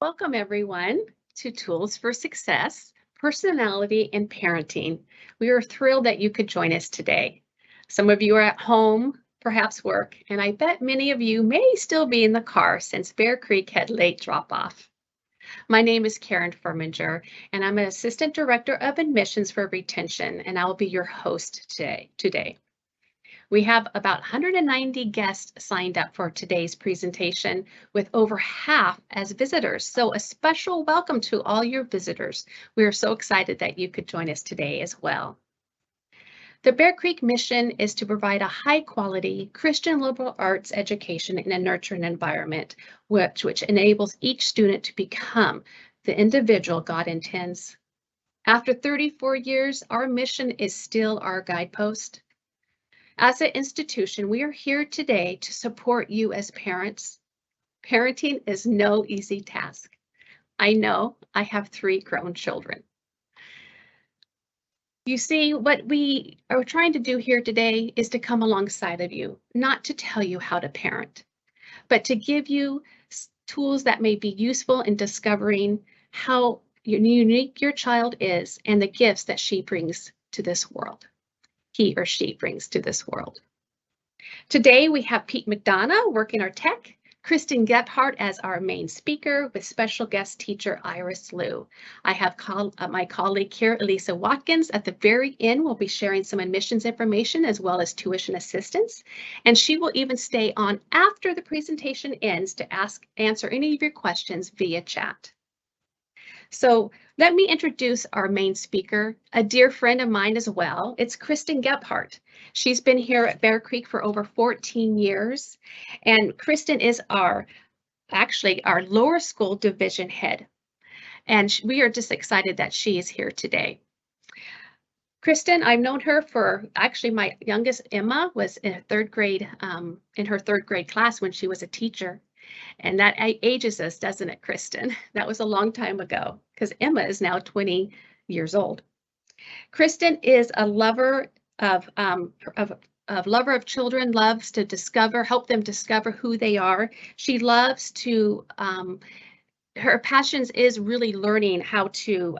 Welcome, everyone, to Tools for Success, Personality, and Parenting. We are thrilled that you could join us today. Some of you are at home, perhaps work, and I bet many of you may still be in the car since Bear Creek had late drop-off. My name is Karen Furminger, and I'm an Assistant Director of Admissions for Retention, and I'll be your host today. We have about 190 guests signed up for today's presentation, with over half as visitors. So a special welcome to all your visitors. We are so excited that you could join us today as well. The Bear Creek mission is to provide a high-quality Christian liberal arts education in a nurturing environment, which enables each student to become the individual God intends. After 34 years, our mission is still our guidepost. As an institution, we are here today to support you as parents. Parenting is no easy task. I know I have 3 grown children. You see, what we are trying to do here today is to come alongside of you, not to tell you how to parent, but to give you tools that may be useful in discovering how unique your child is and the gifts that he or she brings to this world. Today, we have Pete McDonough working our tech, Kristen Gephart as our main speaker, with special guest teacher Iris Liu. I have my colleague here, Elisa Watkins, at the very end will be sharing some admissions information as well as tuition assistance. And she will even stay on after the presentation ends to answer any of your questions via chat. So let me introduce our main speaker, a dear friend of mine as well. It's Kristen Gephart. She's been here at Bear Creek for over 14 years, and Kristen is actually our lower school division head. And we are just excited that she is here today. Kristen, I've known her for, actually my youngest Emma was in her third grade class when she was a teacher. And that ages us, doesn't it, Kristen? That was a long time ago, because Emma is now 20 years old. Kristen is a lover of children, loves to help them discover who they are. She loves to, her passions is really learning how to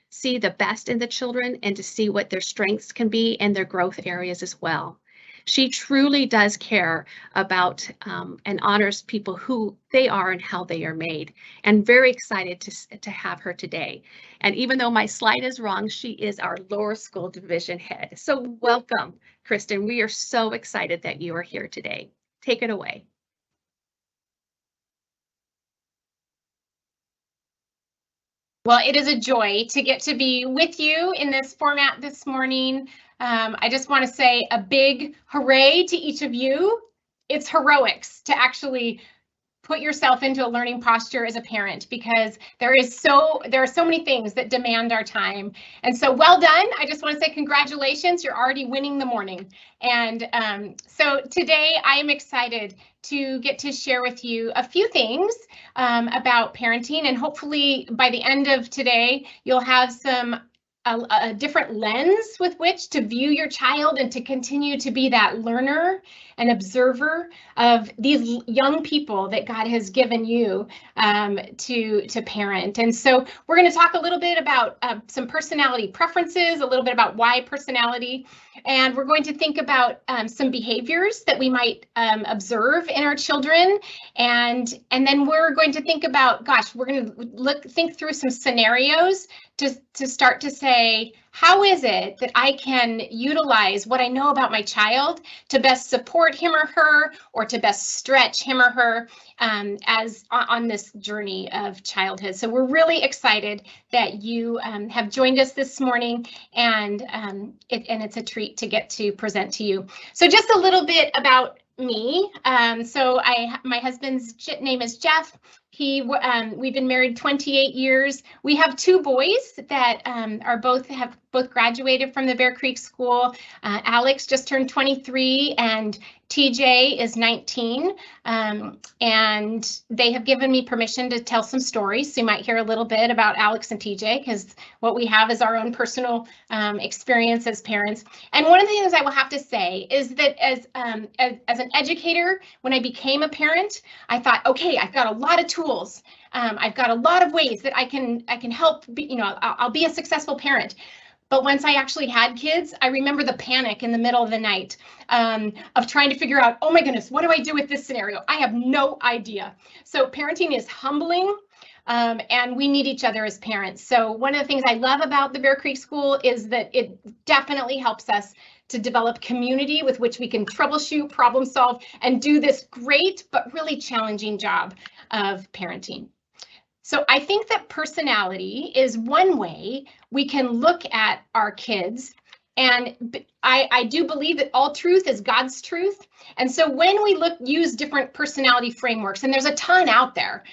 see the best in the children and to see what their strengths can be and their growth areas as well. She truly does care about and honors people who they are and how they are made, and very excited to have her today. And even though my slide is wrong, she is our lower school division head. So welcome, Kristen. We are so excited that you are here today. Take it away. Well, it is a joy to get to be with you in this format this morning. I just want to say a big hooray to each of you. It's heroics to actually put yourself into a learning posture as a parent, because there are so many things that demand our time. And so well done. I just want to say congratulations. You're already winning the morning. And so today I am excited to get to share with you a few things about parenting, and hopefully by the end of today you'll have a different lens with which to view your child and to continue to be that learner and observer of these young people that God has given you to parent. And so we're going to talk a little bit about some personality preferences, a little bit about why personality, and we're going to think about some behaviors that we might observe in our children, and then we're going to think about, we're going to think through some scenarios to start to say, how is it that I can utilize what I know about my child to best support him or her, or to best stretch him or her as on this journey of childhood. So we're really excited that you have joined us this morning, and it's a treat to get to present to you. So just a little bit about me. My husband's name is Jeff. We've been married 28 years. We have 2 boys that have both graduated from the Bear Creek School. Alex just turned 23 and TJ is 19. And they have given me permission to tell some stories. So you might hear a little bit about Alex and TJ, because what we have is our own personal experience as parents. And one of the things I will have to say is that as an educator, when I became a parent, I thought, okay, I've got a lot of tools tools. I've got a lot of ways that I can help. I'll be a successful parent. But once I actually had kids, I remember the panic in the middle of the night of trying to figure out, oh my goodness, what do I do with this scenario? I have no idea. So parenting is humbling, and we need each other as parents. So one of the things I love about the Bear Creek School is that it definitely helps us to develop community with which we can troubleshoot, problem solve, and do this great but really challenging job of parenting. So I think that personality is one way we can look at our kids. And I do believe that all truth is God's truth. And so when we use different personality frameworks, and there's a ton out there,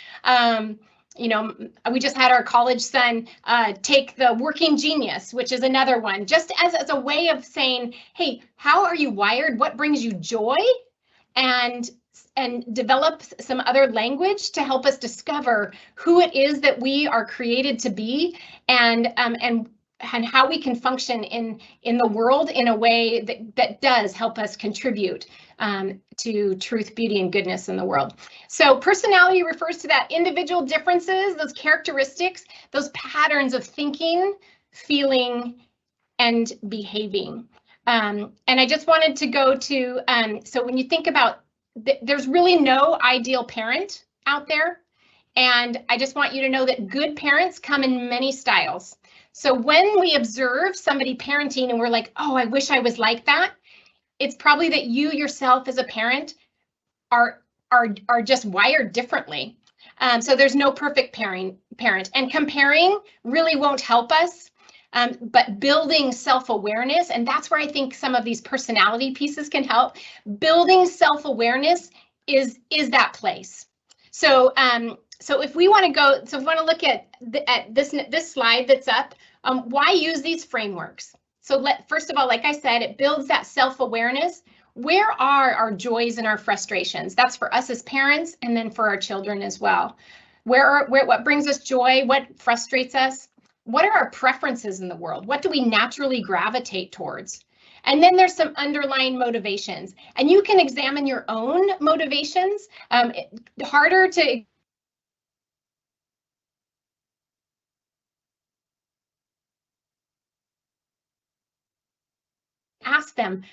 we just had our college son take the Working Genius, which is another one, just as a way of saying, hey, how are you wired? What brings you joy? And develop some other language to help us discover who it is that we are created to be, and how we can function in the world in a way that does help us contribute to truth, beauty, and goodness in the world. So personality refers to that individual differences, those characteristics, those patterns of thinking, feeling, and behaving. And I just wanted to go to, so when you think about, there's really no ideal parent out there. And I just want you to know that good parents come in many styles. So when we observe somebody parenting and we're like, oh, I wish I was like that, it's probably that you yourself as a parent are just wired differently. So there's no perfect parent, and comparing really won't help us. But building self-awareness, and that's where I think some of these personality pieces can help. Building self-awareness is that place. So so if we want to go, so if we want to look at this slide that's up, why use these frameworks? So first of all, like I said, it builds that self-awareness. Where are our joys and our frustrations? That's for us as parents, and then for our children as well. What brings us joy? What frustrates us? What are our preferences in the world? What do we naturally gravitate towards? And then there's some underlying motivations, and you can examine your own motivations. Harder to ask them,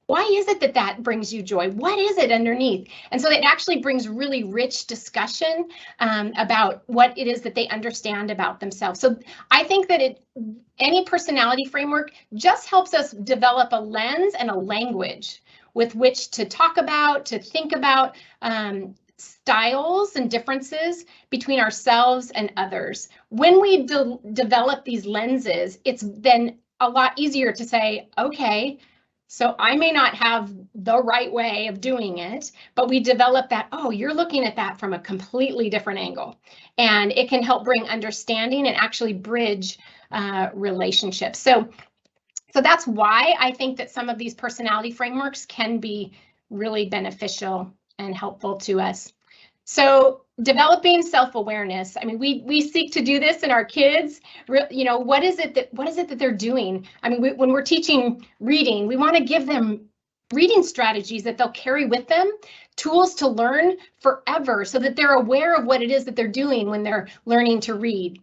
why is it that brings you joy? What is it underneath? And so it actually brings really rich discussion about what it is that they understand about themselves. So I think that any personality framework just helps us develop a lens and a language with which to talk about, to think about styles and differences between ourselves and others. When we develop these lenses, it's then a lot easier to say, okay, so I may not have the right way of doing it, but we develop that, oh, you're looking at that from a completely different angle. And it can help bring understanding and actually bridge relationships. So that's why I think that some of these personality frameworks can be really beneficial and helpful to us. So developing self-awareness. I mean, we seek to do this in our kids. You know, what is it that they're doing? I mean, when we're teaching reading, we want to give them reading strategies that they'll carry with them, tools to learn forever, so that they're aware of what it is that they're doing when they're learning to read.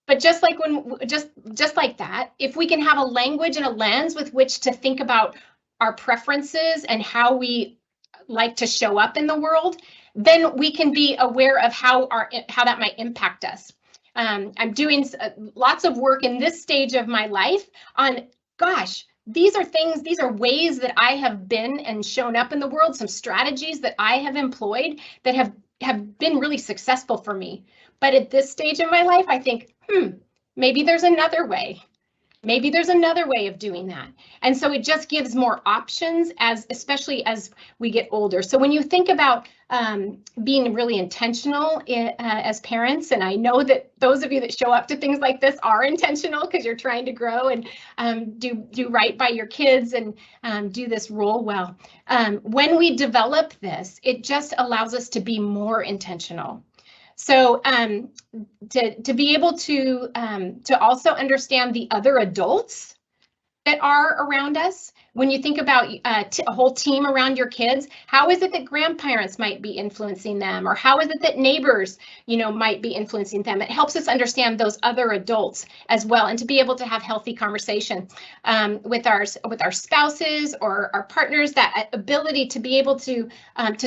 But just like that, if we can have a language and a lens with which to think about our preferences and how we like to show up in the world, then we can be aware of how that might impact us. I'm doing lots of work in this stage of my life on, gosh, these are ways that I have been and shown up in the world, some strategies that I have employed that have been really successful for me. But at this stage of my life, I think, maybe there's another way. Maybe there's another way of doing that. And so it just gives more options, especially as we get older. So when you think about being really intentional as parents, and I know that those of you that show up to things like this are intentional because you're trying to grow and do right by your kids and do this role well. When we develop this, it just allows us to be more intentional. So to be able to also understand the other adults that are around us, When you think about a whole team around your kids, how is it that grandparents might be influencing them, or how is it that neighbors, might be influencing them? It helps us understand those other adults as well, and to be able to have healthy conversation with our spouses or our partners. That ability to be able to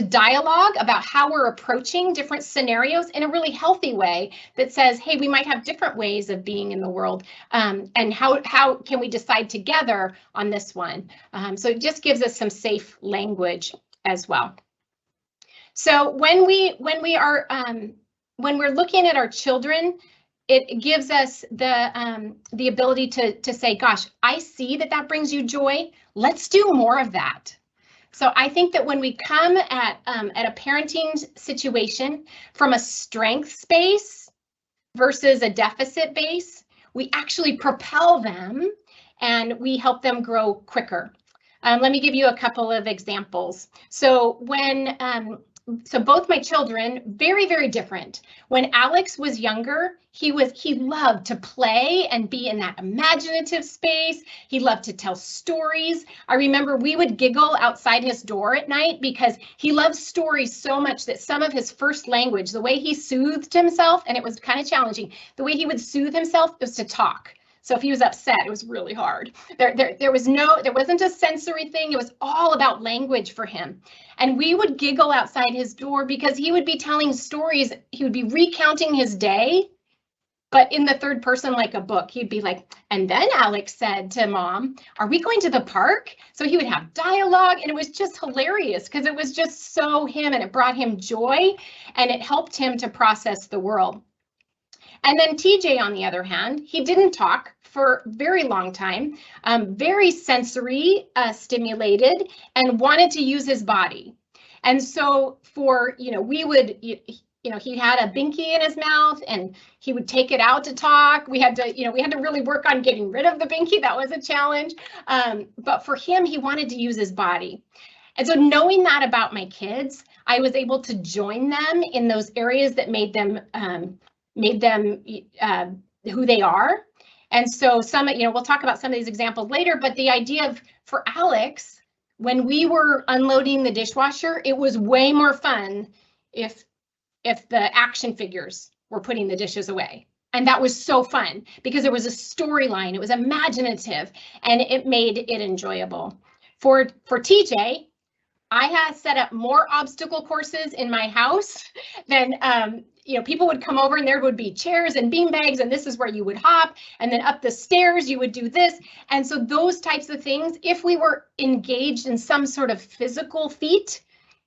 dialogue about how we're approaching different scenarios in a really healthy way that says, hey, we might have different ways of being in the world, and how can we decide together on this one? So it just gives us some safe language as well. So when we're looking at our children, it gives us the ability to say, gosh, I see that brings you joy. Let's do more of that. So I think that when we come at a parenting situation from a strength space versus a deficit base, we actually propel them and we help them grow quicker. Let me give you a couple of examples. So both my children, very, very different. When Alex was younger, he loved to play and be in that imaginative space. He loved to tell stories. I remember we would giggle outside his door at night because he loved stories so much that some of his first language, the way he soothed himself, and it was kind of challenging, the way he would soothe himself was to talk. So if he was upset, it was really hard. There wasn't a sensory thing. It was all about language for him. And we would giggle outside his door because he would be telling stories. He would be recounting his day, but in the third person, like a book. He'd be like, and then Alex said to Mom, are we going to the park? So he would have dialogue, and it was just hilarious because it was just so him, and it brought him joy, and it helped him to process the world. And then TJ, on the other hand, he didn't talk for a very long time, very sensory stimulated, and wanted to use his body. And so we would, he had a binky in his mouth and he would take it out to talk. We had to really work on getting rid of the binky. That was a challenge. But for him, he wanted to use his body. And so knowing that about my kids, I was able to join them in those areas that made them who they are. And so we'll talk about some of these examples later, but the idea for Alex, when we were unloading the dishwasher, it was way more fun if the action figures were putting the dishes away. And that was so fun because it was a storyline, it was imaginative, and it made it enjoyable. For TJ, I had set up more obstacle courses in my house than, people would come over and there would be chairs and bean bags, and this is where you would hop, and then up the stairs you would do this. And so those types of things, if we were engaged in some sort of physical feat,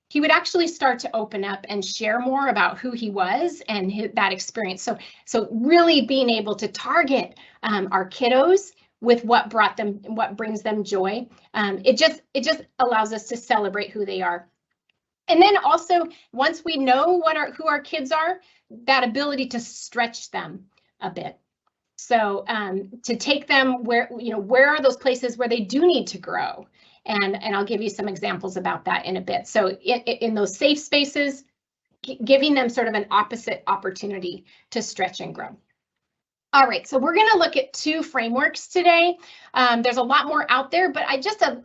he would actually start to open up and share more about who he was and that experience. So really being able to target our kiddos with what brings them joy. It just allows us to celebrate who they are. And then also, once we know who our kids are, that ability to stretch them a bit. So to take them where are those places where they do need to grow? And I'll give you some examples about that in a bit. So in those safe spaces, giving them sort of an opposite opportunity to stretch and grow. All right, so we're going to look at 2 frameworks today. There's a lot more out there, but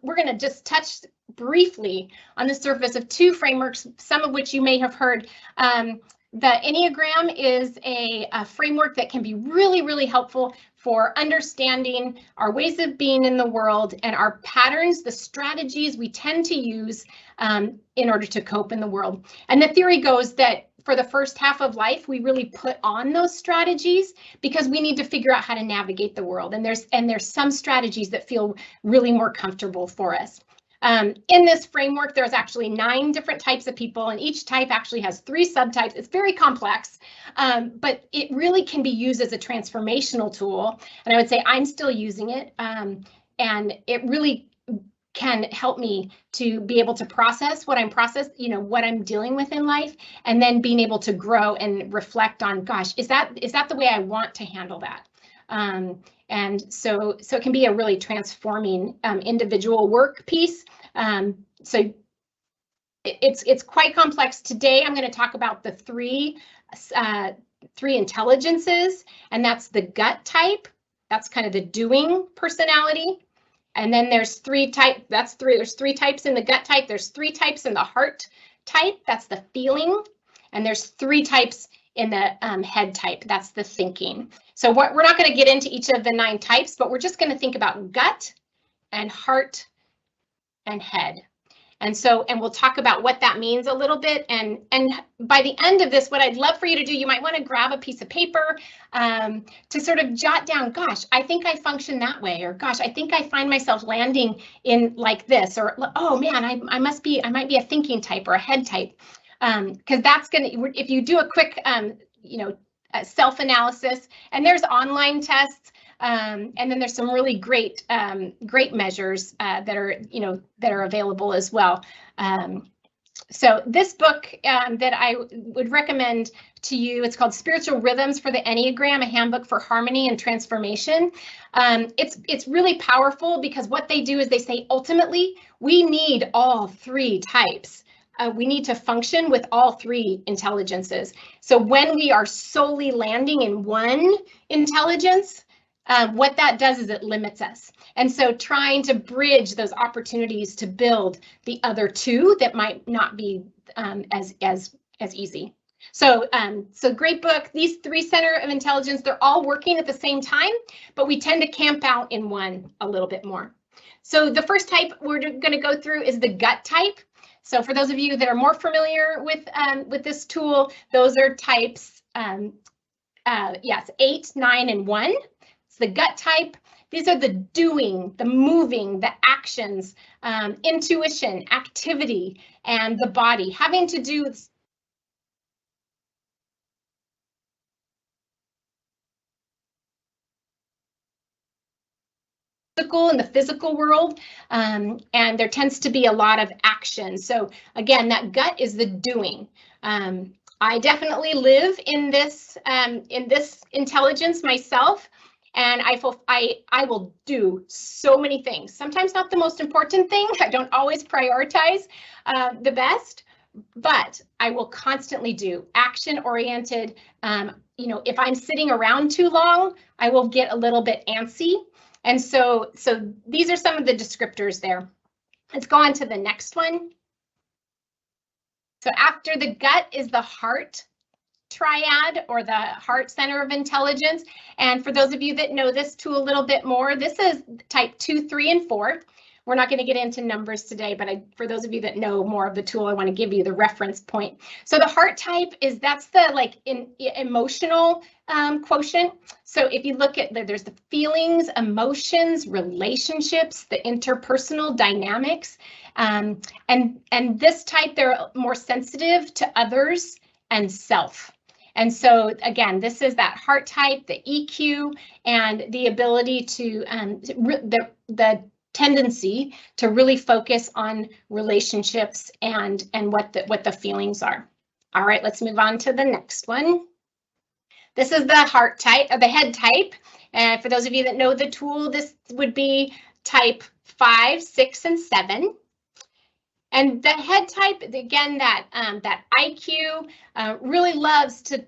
we're going to just touch briefly on the surface of 2 frameworks, some of which you may have heard. The Enneagram is a framework that can be really, really helpful for understanding our ways of being in the world and our patterns, the strategies we tend to use in order to cope in the world. And the theory goes that for the first half of life, we really put on those strategies because we need to figure out how to navigate the world. And there's some strategies that feel really more comfortable for us. In this framework, there's actually 9 different types of people, and each type actually has 3 subtypes. It's very complex, but it really can be used as a transformational tool. And I would say I'm still using it, and it really can help me to be able to process what I'm dealing with in life, and then being able to grow and reflect on, gosh, is that the way I want to handle that? And so it can be a really transforming individual work piece. So it's quite complex. Today, I'm going to talk about the three intelligences, and that's the gut type. That's kind of the doing personality. And then there's three types. That's three. There's three types in the gut type. There's three types in the heart type. That's the feeling. And there's three types in the head type. That's the thinking. So we're not going to get into each of the 9 types, but we're just going to think about gut and heart and head. And we'll talk about what that means a little bit. And by the end of this, what I'd love for you to do, you might want to grab a piece of paper to sort of jot down, gosh, I think I function that way, or gosh, I think I find myself landing in like this, or oh man, I might be a thinking type or a head type. Because that's going to, if you do a quick, self-analysis, and there's online tests, and then there's some really great measures that are available as well. So this book that I would recommend to you, it's called Spiritual Rhythms for the Enneagram, a handbook for harmony and transformation. It's really powerful because what they do is they say, ultimately, we need all 3 types. We need to function with all 3 intelligences. So when we are solely landing in one intelligence, what that does is it limits us. And so trying to bridge those opportunities to build the other 2 that might not be as easy. So great book. These 3 center of intelligence, they're all working at the same time, but we tend to camp out in one a little bit more. So the first type we're going to go through is the gut type. So for those of you that are more familiar with this tool, those are types, 8, 9, and 1. It's the gut type. These are the doing, the moving, the actions, intuition, activity, and the body, having to do with in the physical world, and there tends to be a lot of action. So again, that gut is the doing. I definitely live in this intelligence myself, and I will do so many things. Sometimes not the most important thing. I don't always prioritize the best, but I will constantly do action-oriented. If I'm sitting around too long, I will get a little bit antsy. And so these are some of the descriptors there. Let's go on to the next one. So after the gut is the heart triad, or the heart center of intelligence. And for those of you that know this tool a little bit more, this is type 2, 3, and 4. We're not going to get into numbers today, but for those of you that know more of the tool, I want to give you the reference point. So the heart type that's the emotional quotient. So if you look at there's the feelings, emotions, relationships, the interpersonal dynamics, and this type, they're more sensitive to others and self. And so again, this is that heart type, the EQ, and the ability to the tendency to really focus on relationships and what the feelings are. All right, let's move on to the next one. This is the heart type, or the head type. And for those of you that know the tool, this would be type 5, 6, and 7. And the head type, again, that IQ really loves to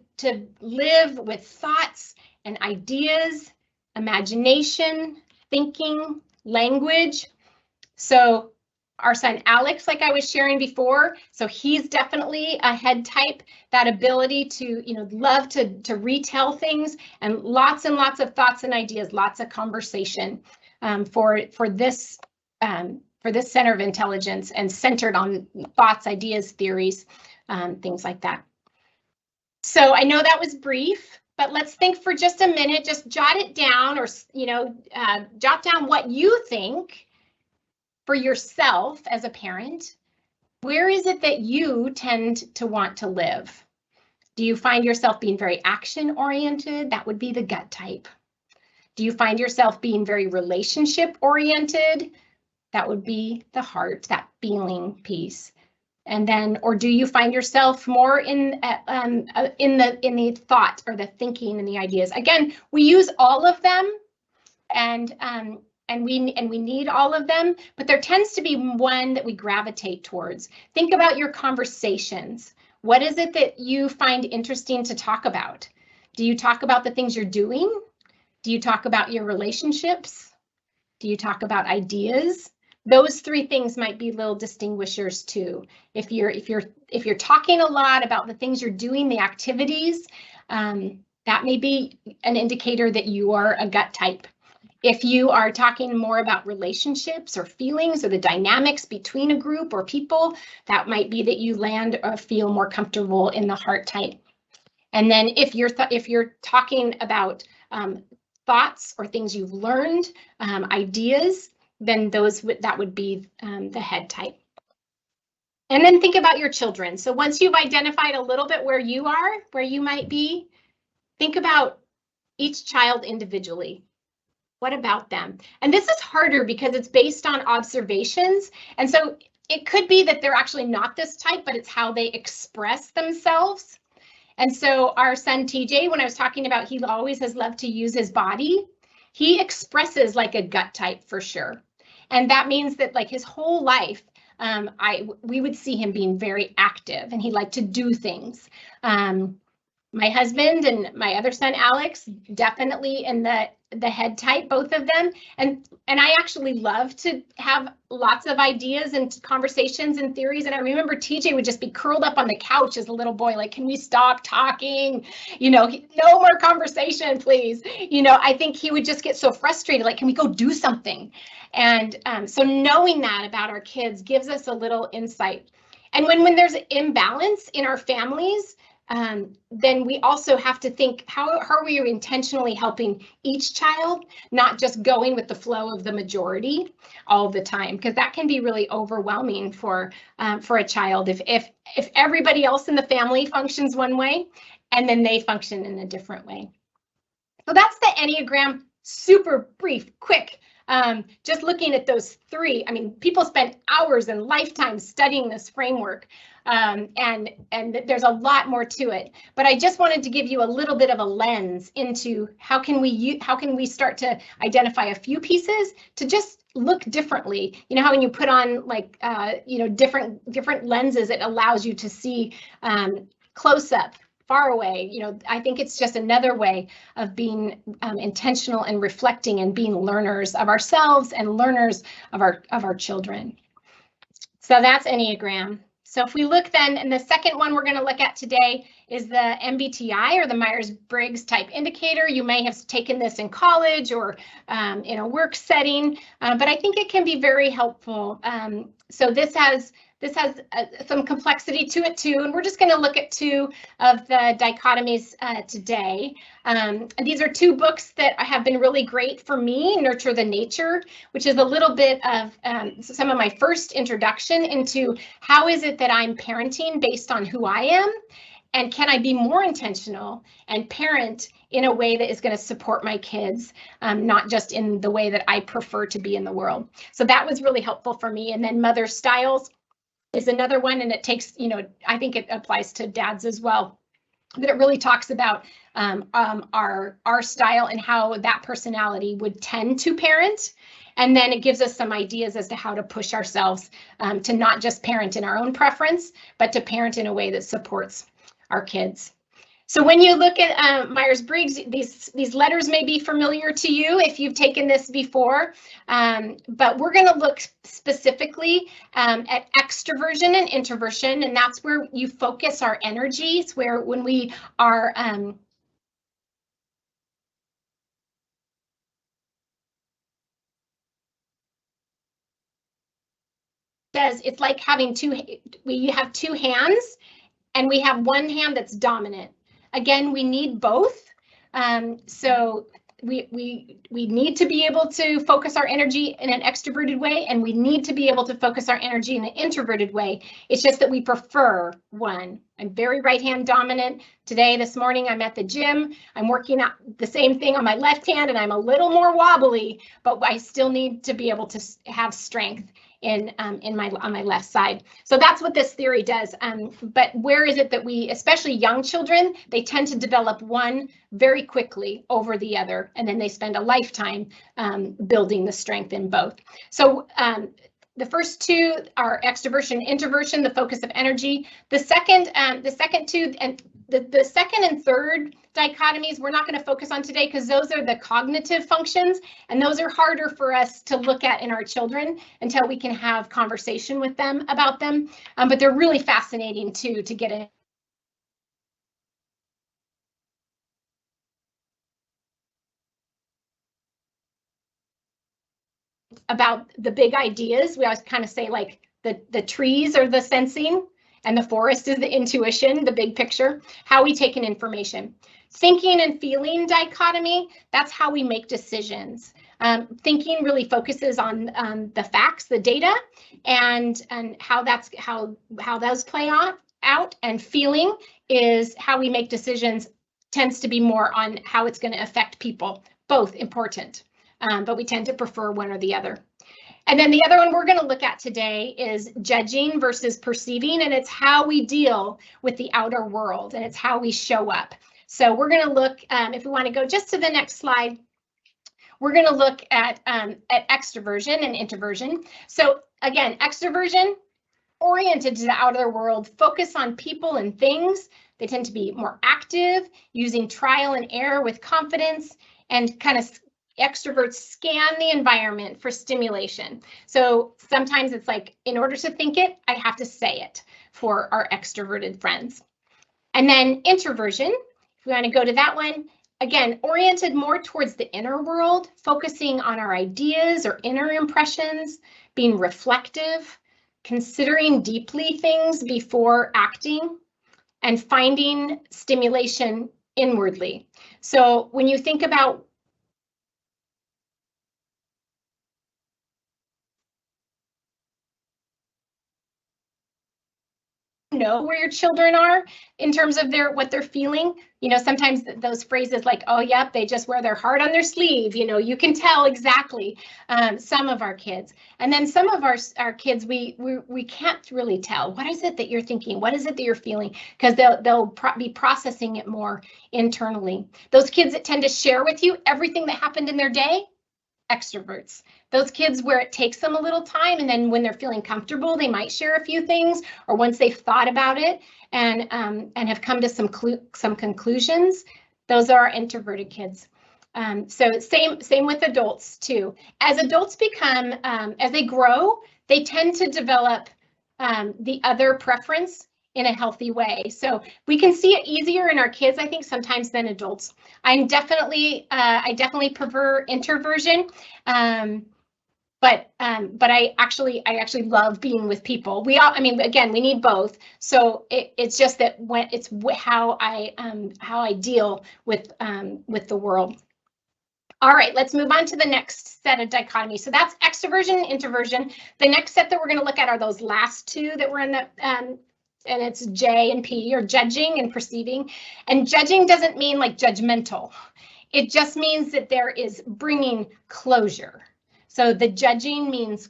live with thoughts and ideas, imagination, thinking, language. So our son Alex, like I was sharing before, so he's definitely a head type, that ability to love to retell things, and lots of thoughts and ideas, lots of conversation for this center of intelligence, and centered on thoughts, ideas, theories, things like that. So I know that was brief, but let's think for just a minute, just jot it down, or jot down what you think for yourself as a parent. Where is it that you tend to want to live? Do you find yourself being very action oriented? That would be the gut type. Do you find yourself being very relationship oriented? That would be the heart, that feeling piece. And then, or do you find yourself more in the thought, or the thinking and the ideas? Again, we use all of them, and we need all of them, but there tends to be one that we gravitate towards. Think about your conversations. What is it that you find interesting to talk about? Do you talk about the things you're doing? Do you talk about your relationships? Do you talk about ideas? Those three things might be little distinguishers too. If you're talking a lot about the things you're doing, the activities, that may be an indicator that you are a gut type. If you are talking more about relationships or feelings or the dynamics between a group or people, that might be that you land or feel more comfortable in the heart type. And then if you're talking about thoughts or things you've learned, ideas, then that would be the head type. And then think about your children. So once you've identified a little bit where you are, where you might be, think about each child individually. What about them? And this is harder because it's based on observations. And so it could be that they're actually not this type, but it's how they express themselves. And so our son TJ, when I was talking about he always has loved to use his body, he expresses like a gut type for sure. And that means that like his whole life, we would see him being very active and he liked to do things. My husband and my other son, Alex, definitely in the head type, both of them. And I actually love to have lots of ideas and conversations and theories. And I remember TJ would just be curled up on the couch as a little boy, like, can we stop talking? No more conversation, please. I think he would just get so frustrated, like, can we go do something? And so knowing that about our kids gives us a little insight. And when there's imbalance in our families, then we also have to think, how are we intentionally helping each child, not just going with the flow of the majority all the time, because that can be really overwhelming for a child if everybody else in the family functions one way and then they function in a different way. So that's the Enneagram, super brief, quick. Just looking at those three, I mean, people spend hours and lifetimes studying this framework, and there's a lot more to it. But I just wanted to give you a little bit of a lens into how can we start to identify a few pieces to just look differently. How when you put on like different lenses, it allows you to see close up, far away. I think it's just another way of being intentional and reflecting and being learners of ourselves and learners of our children. So that's Enneagram. So if we look then, and the second one we're going to look at today is the MBTI, or the Myers-Briggs Type Indicator. You may have taken this in college or in a work setting, but I think it can be very helpful. So this has some complexity to it too, and we're just going to look at two of the dichotomies today. These are two books that have been really great for me, Nurture the Nature, which is a little bit of some of my first introduction into how is it that I'm parenting based on who I am, and can I be more intentional and parent in a way that is going to support my kids, not just in the way that I prefer to be in the world. So that was really helpful for me. And then Mother Styles is another one, and it takes, I think it applies to dads as well, that it really talks about our style and how that personality would tend to parent. And then it gives us some ideas as to how to push ourselves to not just parent in our own preference, but to parent in a way that supports our kids. So when you look at Myers-Briggs, these letters may be familiar to you if you've taken this before, but we're going to look specifically at extroversion and introversion, and that's where you focus our energies, where when we are says it's like having we have two hands, and we have one hand that's dominant. Again, we need both. So we need to be able to focus our energy in an extroverted way, and we need to be able to focus our energy in an introverted way. It's just that we prefer one. I'm very right hand dominant. This morning, I'm at the gym. I'm working out the same thing on my left hand, and I'm a little more wobbly, but I still need to be able to have strength on my left side. So that's what this theory does. But where is it that we, especially young children, they tend to develop one very quickly over the other, and then they spend a lifetime building the strength in both. So the first two are extroversion, introversion, the focus of energy. The second two, and the second and third dichotomies we're not going to focus on today because those are the cognitive functions, and those are harder for us to look at in our children until we can have conversation with them about them. But they're really fascinating too to get in. About the big ideas. We always kind of say like the trees are the sensing and the forest is the intuition, the big picture, how we take in information. Thinking and feeling dichotomy, that's how we make decisions. Thinking really focuses on the facts, the data, and how those play out, and feeling is how we make decisions, tends to be more on how it's going to affect people. Both important, but we tend to prefer one or the other. And then the other one we're going to look at today is judging versus perceiving, and it's how we deal with the outer world, and it's how we show up. So we're going to look, if we want to go just to the next slide, we're going to look at extroversion and introversion. So again, extroversion, oriented to the outer world, focus on people and things. They tend to be more active, using trial and error with confidence, and kind of extroverts scan the environment for stimulation. So sometimes it's like, in order to think it, I have to say it for our extroverted friends. And then introversion, if we want to go to that one, again, oriented more towards the inner world, focusing on our ideas or inner impressions, being reflective, considering deeply things before acting, and finding stimulation inwardly. So when you think about know where your children are in terms of what they're feeling, sometimes those phrases like, oh yep, they just wear their heart on their sleeve, you can tell exactly. Some of our kids, and then some of our kids, we can't really tell. What is it that you're thinking? What is it that you're feeling? Because they'll be processing it more internally. Those kids that tend to share with you everything that happened in their day, extroverts. Those kids where it takes them a little time, and then when they're feeling comfortable, they might share a few things, or once they've thought about it and have come to some conclusions, those are our introverted kids. So same with adults too. As adults become, as they grow, they tend to develop the other preference in a healthy way. So we can see it easier in our kids, I think, sometimes than adults. I definitely prefer introversion, but I actually love being with people. Again, we need both. So it's just that when it's how I deal with the world. All right, let's move on to the next set of dichotomies. So that's extroversion and introversion. The next set that we're going to look at are those last two that were in the and it's J and P, or judging and perceiving. And judging doesn't mean like judgmental. It just means that there is bringing closure. So the judging means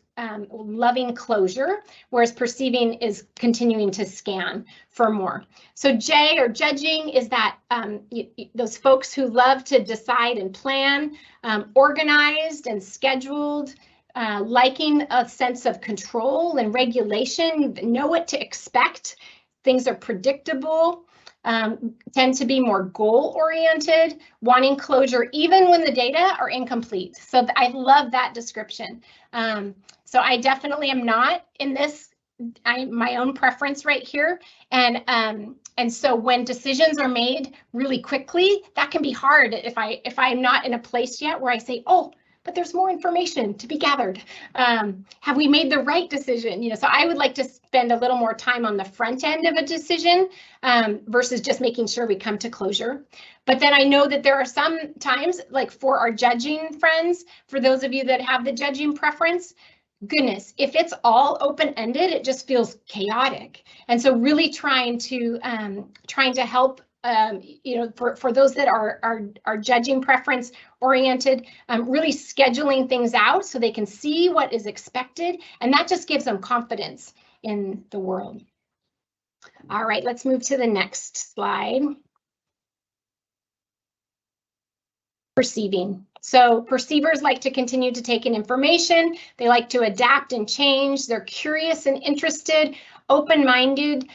loving closure, whereas perceiving is continuing to scan for more. So J, or judging, is that those folks who love to decide and plan, organized and scheduled, liking a sense of control and regulation, know what to expect. Things are predictable, tend to be more goal-oriented, wanting closure even when the data are incomplete. So I love that description. So I definitely am not in this, my own preference right here. And so when decisions are made really quickly, that can be hard if I'm not in a place yet where I say, oh, but there's more information to be gathered. Have we made the right decision? So I would like to spend a little more time on the front end of a decision versus just making sure we come to closure. But then I know that there are some times, like for our judging friends, for those of you that have the judging preference, goodness, if it's all open-ended, it just feels chaotic. And so really trying to help for those that are judging preference oriented, really scheduling things out so they can see what is expected, and that just gives them confidence in the world. All right, let's move to the next slide. Perceiving. So perceivers like to continue to take in information. They like to adapt and change. They're curious and interested, open-minded,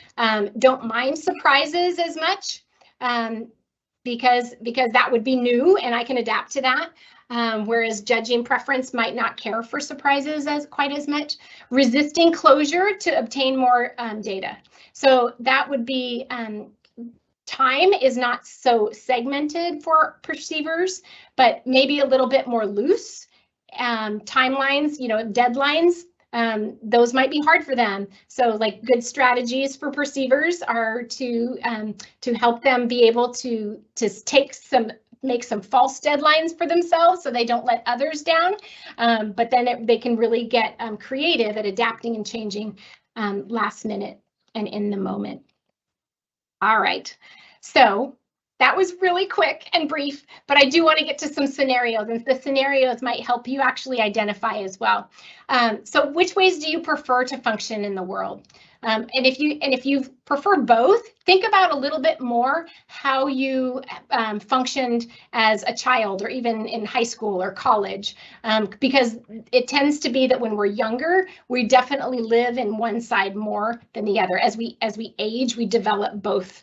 don't mind surprises as much. because that would be new and I can adapt to that. Whereas judging preference might not care for surprises quite as much. Resisting closure to obtain more data. So that would be time is not so segmented for perceivers, but maybe a little bit more loose. Timelines, deadlines, those might be hard for them. So like good strategies for perceivers are to help them be able to make some false deadlines for themselves so they don't let others down. But then they can really get creative at adapting and changing last minute and in the moment. All right, so that was really quick and brief, but I do want to get to some scenarios, and the scenarios might help you actually identify as well. So which ways do you prefer to function in the world? And if you prefer both, think about a little bit more how you functioned as a child or even in high school or college, because it tends to be that when we're younger, we definitely live in one side more than the other. As we age, we develop both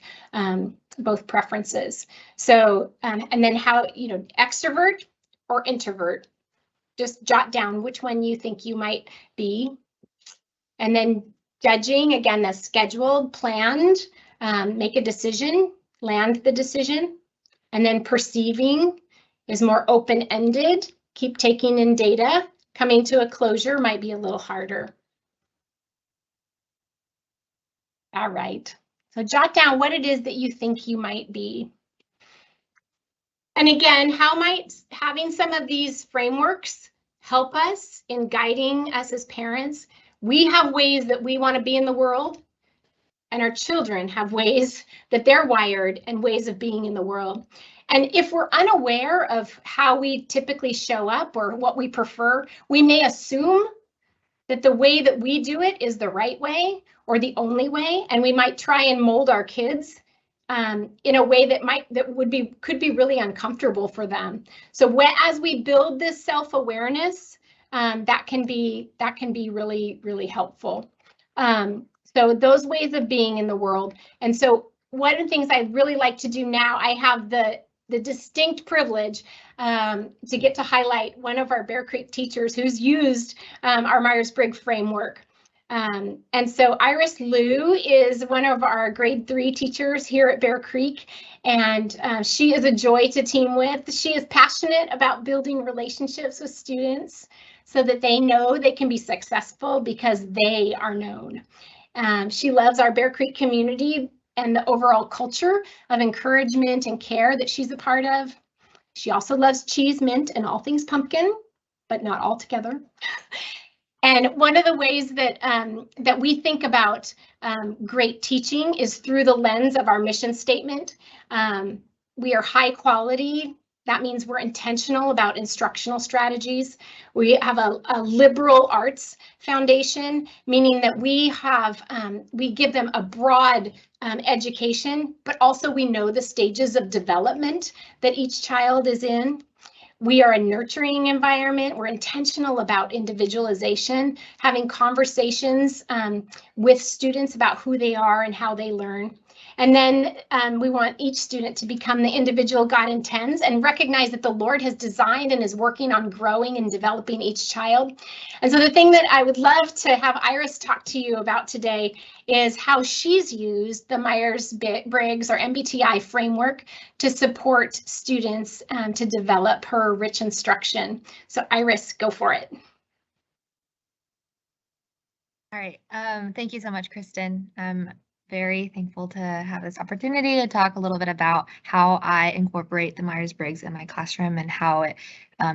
preferences. So and then how, extrovert or introvert, just jot down which one you think you might be. And then judging, again, that's scheduled, planned, make a decision, land the decision. And then perceiving is more open-ended, keep taking in data. Coming to a closure might be a little harder. All right, so jot down what it is that you think you might be. And again, how might having some of these frameworks help us in guiding us as parents? We have ways that we want to be in the world, and our children have ways that they're wired and ways of being in the world. And if we're unaware of how we typically show up or what we prefer, we may assume that the way that we do it is the right way or the only way, and we might try and mold our kids in a way that could be really uncomfortable for them. So as we build this self-awareness, that can be really, really helpful. So those ways of being in the world. And so one of the things I really like to do now, I have the distinct privilege to get to highlight one of our Bear Creek teachers who's used our Myers-Briggs framework. And so Iris Liu is one of our grade 3 teachers here at Bear Creek, and she is a joy to team with. She is passionate about building relationships with students so that they know they can be successful because they are known. She loves our Bear Creek community and the overall culture of encouragement and care that she's a part of. She also loves cheese, mint, and all things pumpkin, but not all together. And one of the ways that that we think about great teaching is through the lens of our mission statement. We are high quality. That means we're intentional about instructional strategies. We have a liberal arts foundation, meaning that we give them a broad education, but also we know the stages of development that each child is in. We are a nurturing environment. We're intentional about individualization, having conversations with students about who they are and how they learn. And then we want each student to become the individual God intends and recognize that the Lord has designed and is working on growing and developing each child. And so the thing that I would love to have Iris talk to you about today is how she's used the Myers-Briggs or MBTI framework to support students to develop her rich instruction. So Iris, go for it. All right, thank you so much, Kristen. Very thankful to have this opportunity to talk a little bit about how I incorporate the Myers-Briggs in my classroom and how it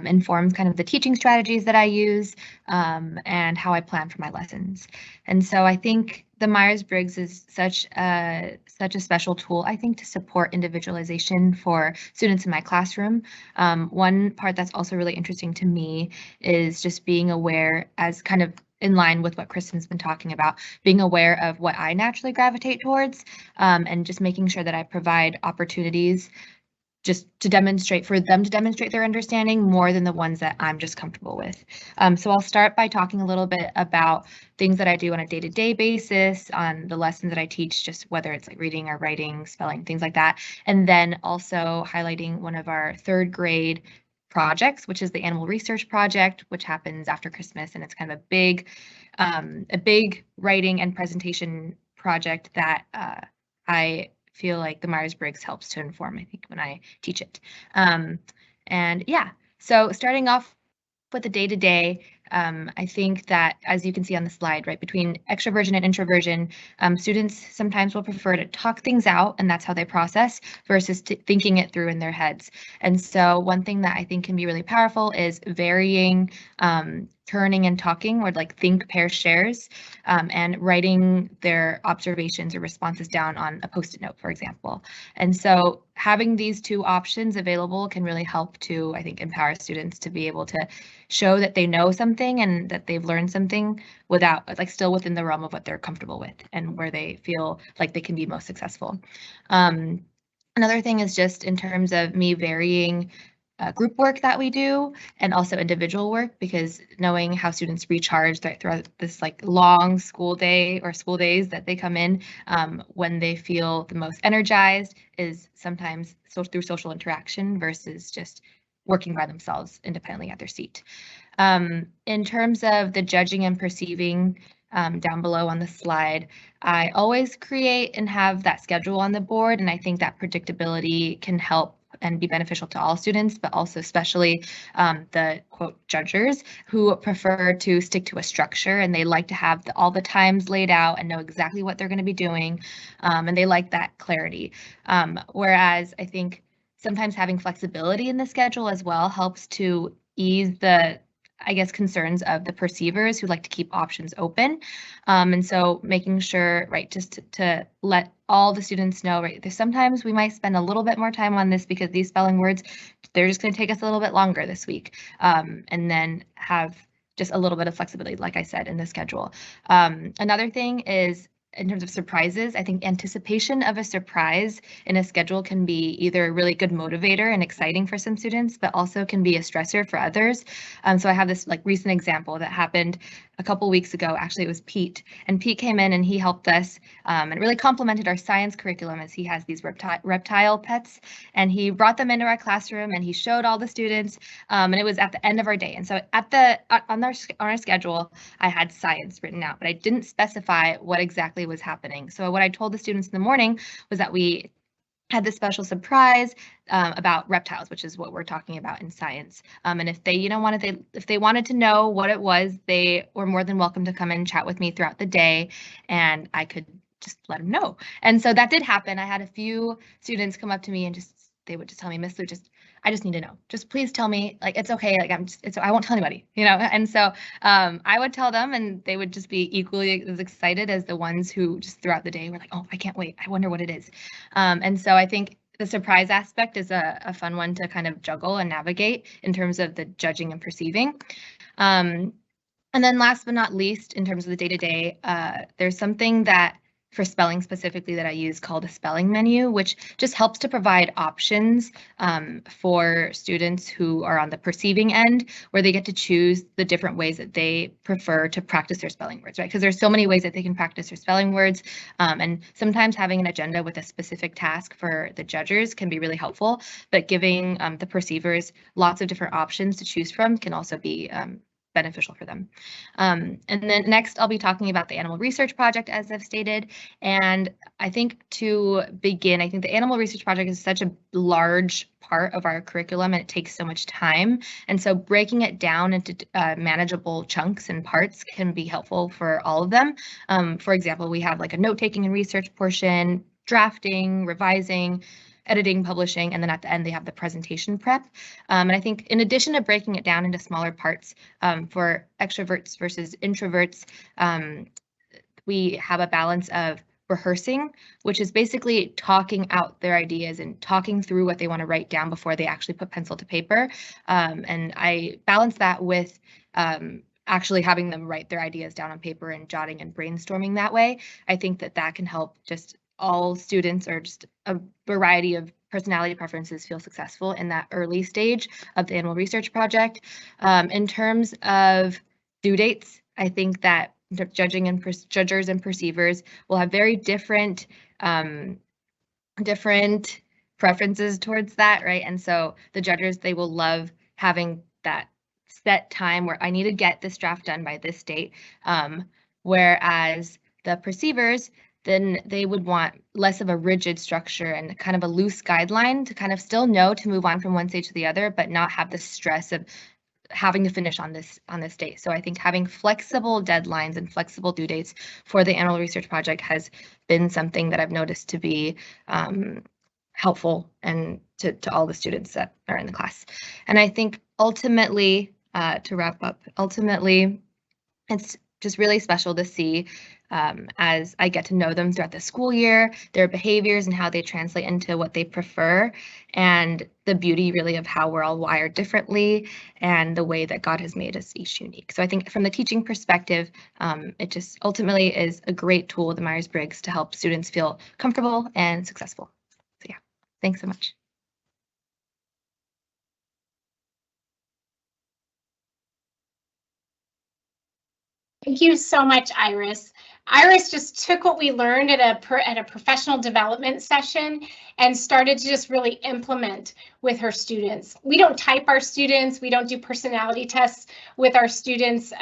informs kind of the teaching strategies that I use and how I plan for my lessons. And so I think the Myers-Briggs is such a special tool, I think, to support individualization for students in my classroom. One part that's also really interesting to me is just being aware, as kind of in line with what Kristen's been talking about, being aware of what I naturally gravitate towards and just making sure that I provide opportunities just to demonstrate, for them to demonstrate their understanding more than the ones that I'm just comfortable with. So I'll start by talking a little bit about things that I do on a day-to-day basis, on the lessons that I teach, just whether it's like reading or writing, spelling, things like that. And then also highlighting one of our 3rd grade projects, which is the animal research project, which happens after Christmas, and it's kind of a big writing and presentation project that I feel like the Myers-Briggs helps to inform, I think, when I teach it. And yeah, so starting off with the day-to-day, I think that, as you can see on the slide, right, between extroversion and introversion, students sometimes will prefer to talk things out, and that's how they process, versus thinking it through in their heads. And so one thing that I think can be really powerful is varying turning and talking, or like think, pair, shares, and writing their observations or responses down on a Post-it note, for example. And so having these 2 options available can really help to, I think, empower students to be able to show that they know something and that they've learned something without, like, still within the realm of what they're comfortable with and where they feel like they can be most successful. Another thing is just in terms of me varying group work that we do and also individual work, because knowing how students recharge throughout this like long school day or school days that they come in, when they feel the most energized is sometimes through social interaction versus just working by themselves independently at their seat. In terms of the judging and perceiving, down below on the slide, I always create and have that schedule on the board, and I think that predictability can help and be beneficial to all students, but also especially the quote judgers who prefer to stick to a structure, and they like to have all the times laid out and know exactly what they're going to be doing, and they like that clarity. Whereas I think sometimes having flexibility in the schedule as well helps to ease the, I guess, concerns of the perceivers who like to keep options open. And so making sure, right, just to let all the students know, right, there's sometimes we might spend a little bit more time on this because these spelling words, they're just going to take us a little bit longer this week. And then have just a little bit of flexibility, like I said, in the schedule. Another thing is, in terms of surprises, I think anticipation of a surprise in a schedule can be either a really good motivator and exciting for some students, but also can be a stressor for others. So I have this like recent example that happened a couple weeks ago. Actually, it was Pete, and Pete came in and he helped us and really complemented our science curriculum, as he has these reptile pets, and he brought them into our classroom and he showed all the students, and it was at the end of our day. And so on our schedule, I had science written out, but I didn't specify what exactly was happening. So what I told the students in the morning was that we had this special surprise about reptiles, which is what we're talking about in science. And if they, if they wanted to know what it was, they were more than welcome to come and chat with me throughout the day, and I could just let them know. And so that did happen. I had a few students come up to me and they would just tell me, Miss Lou, I just need to know. Just please tell me, like, it's okay. Like, I won't tell anybody, And so I would tell them, and they would just be equally as excited as the ones who just throughout the day were like, oh, I can't wait. I wonder what it is. And so I think the surprise aspect is a fun one to kind of juggle and navigate in terms of the judging and perceiving. And then last but not least, in terms of the day-to-day, there's something that for spelling specifically that I use called a spelling menu, which just helps to provide options for students who are on the perceiving end, where they get to choose the different ways that they prefer to practice their spelling words, right? Because there's so many ways that they can practice their spelling words, and sometimes having an agenda with a specific task for the judgers can be really helpful, but giving the perceivers lots of different options to choose from can also be beneficial for them. And then next, I'll be talking about the animal research project, as I've stated. And I think to begin, I think the animal research project is such a large part of our curriculum, and it takes so much time. And so breaking it down into manageable chunks and parts can be helpful for all of them. For example, we have like a note-taking and research portion, drafting, revising, editing, publishing, and then at the end they have the presentation prep. And I think in addition to breaking it down into smaller parts for extroverts versus introverts, we have a balance of rehearsing, which is basically talking out their ideas and talking through what they want to write down before they actually put pencil to paper. And I balance that with actually having them write their ideas down on paper and jotting and brainstorming that way. I think that can help just all students, or just a variety of personality preferences feel successful in that early stage of the annual research project. In terms of due dates, I think that judgers and perceivers will have very different preferences towards that, right? And so the judges, they will love having that set time where I need to get this draft done by this date. Whereas the perceivers, then they would want less of a rigid structure and kind of a loose guideline to kind of still know to move on from one stage to the other, but not have the stress of having to finish on this date. So I think having flexible deadlines and flexible due dates for the annual research project has been something that I've noticed to be helpful and to all the students that are in the class. And I think ultimately, to wrap up, ultimately, it's just really special to see as I get to know them throughout the school year, their behaviors and how they translate into what they prefer, and the beauty really of how we're all wired differently and the way that God has made us each unique. So I think from the teaching perspective, it just ultimately is a great tool, the Myers-Briggs, to help students feel comfortable and successful. So yeah, thanks so much. Thank you so much, Iris. Iris just took what we learned at a professional development session and started to just really implement with her students. We don't type our students, we don't do personality tests with our students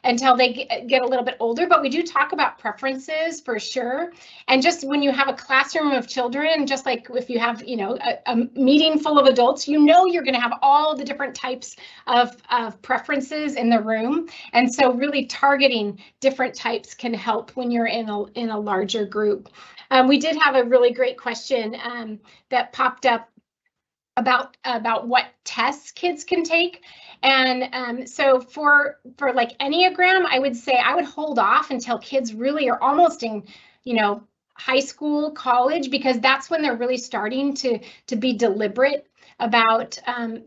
until they get a little bit older, but we do talk about preferences for sure. And just when you have a classroom of children, just like if you have, a meeting full of adults, you're going to have all the different types of preferences in the room. And so really targeting different types can help when you're in a larger group. We did have a really great question that popped up about what tests kids can take. And so for like Enneagram, I would say I would hold off until kids really are almost in, high school, college, because that's when they're really starting to be deliberate about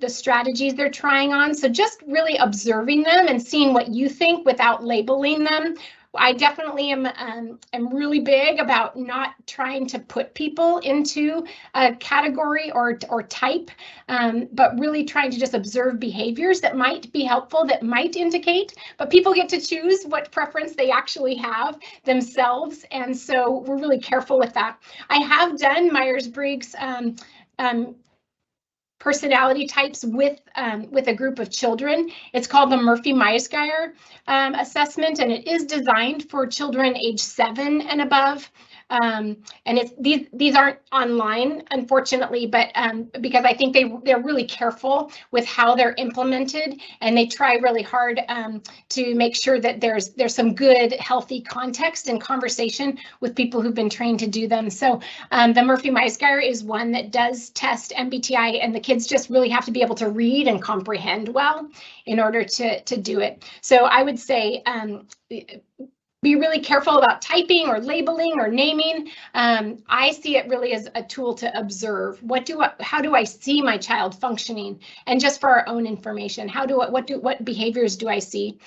the strategies they're trying on. So just really observing them and seeing what you think without labeling them. I definitely am really big about not trying to put people into a category or type, but really trying to just observe behaviors that might be helpful, that might indicate, but people get to choose what preference they actually have themselves. And so we're really careful with that. I have done Myers-Briggs personality types with a group of children. It's called the Murphy-Meisgeier assessment, and it is designed for children age 7 and above. And these aren't online, unfortunately, but because I think they're really careful with how they're implemented, and they try really hard to make sure that there's some good, healthy context and conversation with people who've been trained to do them. So the Murphy-Meisgeier is one that does test MBTI, and the kids just really have to be able to read and comprehend well in order to do it. So I would say be really careful about typing or labeling or naming. I see it really as a tool to observe. How do I see my child functioning? And just for our own information, what behaviors do I see?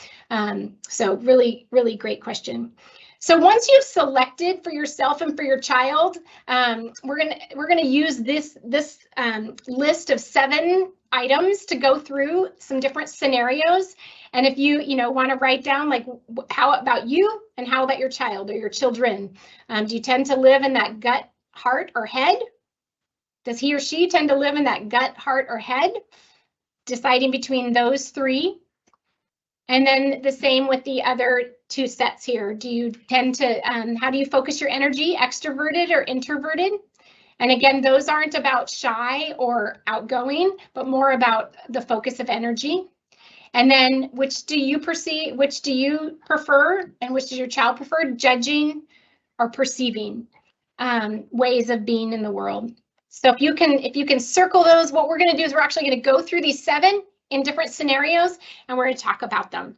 So really, really great question. So once you've selected for yourself and for your child, we're gonna use this list of 7 items to go through some different scenarios. And if you want to write down, like, how about you and how about your child or your children? Do you tend to live in that gut, heart, or head? Does he or she tend to live in that gut, heart, or head? Deciding between those 3. And then the same with the other 2 sets here. Do you tend to, how do you focus your energy, extroverted or introverted? And again, those aren't about shy or outgoing, but more about the focus of energy. And then which do you prefer, and which does your child prefer, judging or perceiving ways of being in the world? So if you can circle those, what we're going to do is we're actually going to go through these 7 in different scenarios, and we're going to talk about them.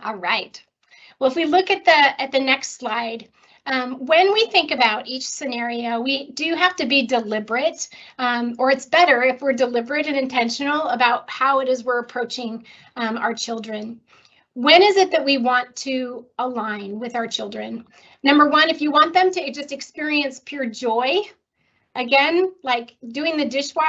All right. Well, if we look at the next slide, when we think about each scenario, we do have to be deliberate, or it's better if we're deliberate and intentional about how it is we're approaching our children. When is it that we want to align with our children? Number 1, if you want them to just experience pure joy, Again, like doing the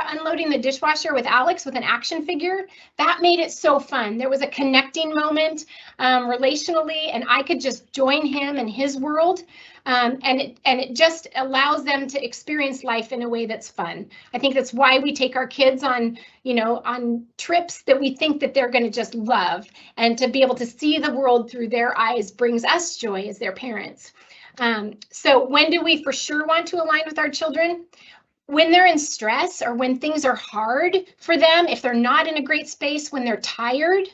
unloading the dishwasher with Alex with an action figure, that made it so fun. There was a connecting moment relationally, and I could just join him in his world. And it just allows them to experience life in a way that's fun. I think that's why we take our kids on, on trips that we think that they're going to just love, and to be able to see the world through their eyes brings us joy as their parents. So when do we for sure want to align with our children? When they're in stress, or when things are hard for them, if they're not in a great space, when they're tired,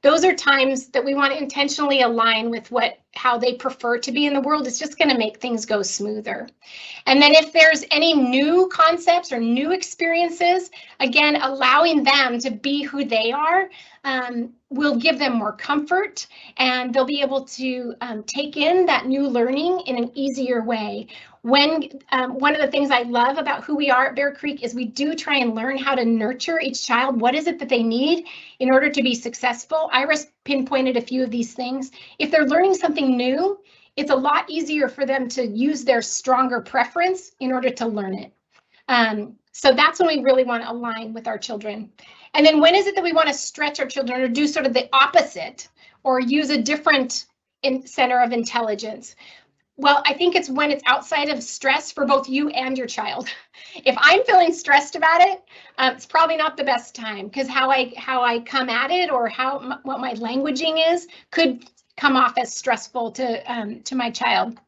those are times that we want to intentionally align with how they prefer to be in the world. It's just going to make things go smoother. And then if there's any new concepts or new experiences, again, allowing them to be who they are will give them more comfort, and they'll be able to take in that new learning in an easier way. One of the things I love about who we are at Bear Creek is we do try and learn how to nurture each child. What is it that they need in order to be successful? Iris pinpointed a few of these things. If they're learning something new, it's a lot easier for them to use their stronger preference in order to learn it. So that's when we really want to align with our children. And then when is it that we want to stretch our children or do sort of the opposite, or use a different center of intelligence? Well, I think it's when it's outside of stress for both you and your child. If I'm feeling stressed about it, it's probably not the best time, because how I come at it, or what my languaging is, could come off as stressful to my child.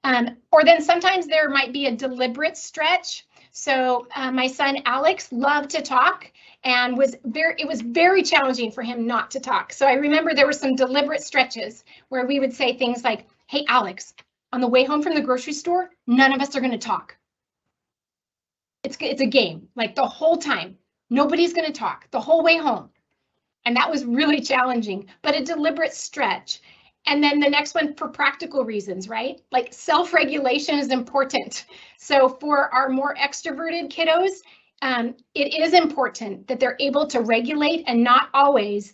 Or then sometimes there might be a deliberate stretch. So my son Alex loved to talk, and it was very challenging for him not to talk. So I remember there were some deliberate stretches where we would say things like, "Hey, Alex, on the way home from the grocery store, none of us are going to talk. It's a game, like the whole time. Nobody's going to talk the whole way home." And that was really challenging, but a deliberate stretch. And then the next one, for practical reasons, right? Like self-regulation is important. So for our more extroverted kiddos, it is important that they're able to regulate and not always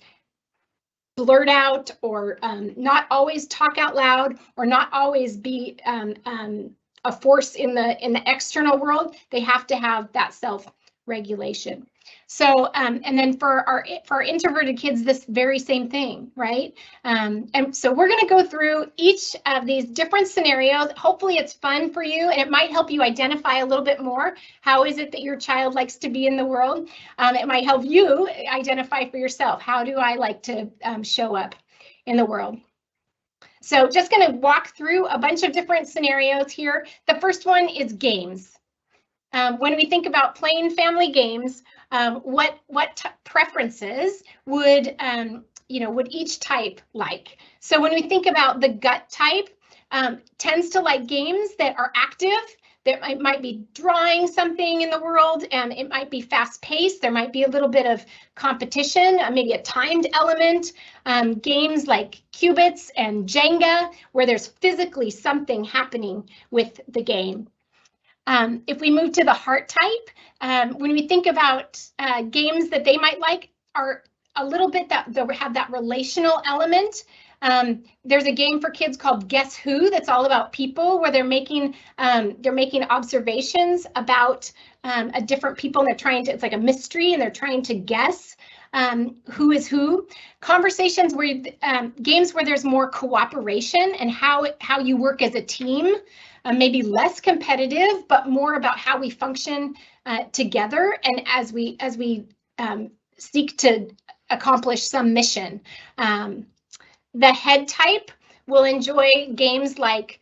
blurt out, or not always talk out loud, or not always be a force in the external world. They have to have that self-regulation. So and then for our introverted kids, this very same thing, right? And so we're going to go through each of these different scenarios. Hopefully it's fun for you, and it might help you identify a little bit more. How is it that your child likes to be in the world? It might help you identify for yourself, how do I like to show up in the world? So just going to walk through a bunch of different scenarios here. The first one is games. When we think about playing family games, what preferences would each type like? So when we think about the gut type, tends to like games that are active, that might be drawing something in the world, and it might be fast paced. There might be a little bit of competition, maybe a timed element. Games like Qubits and Jenga, where there's physically something happening with the game. If we move to the heart type, when we think about games that they might like, are a little bit that have that relational element. There's a game for kids called Guess Who that's all about people, where they're making observations about a different people, and it's like a mystery, and they're trying to guess who is who. Conversations where games where there's more cooperation and how you work as a team. Maybe less competitive, but more about how we function together, and as we seek to accomplish some mission. The head type will enjoy games like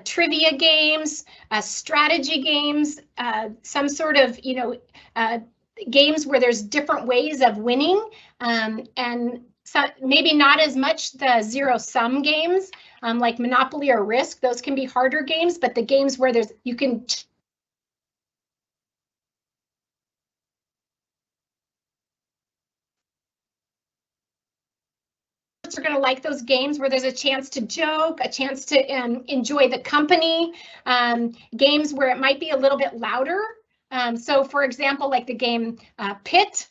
trivia games, strategy games, some sort of games where there's different ways of winning, and so maybe not as much the zero-sum games like Monopoly or Risk. Those can be harder games, but the games where you can are going to like those games where there's a chance to joke, a chance to enjoy the company, games where it might be a little bit louder. So for example, like the game Pit,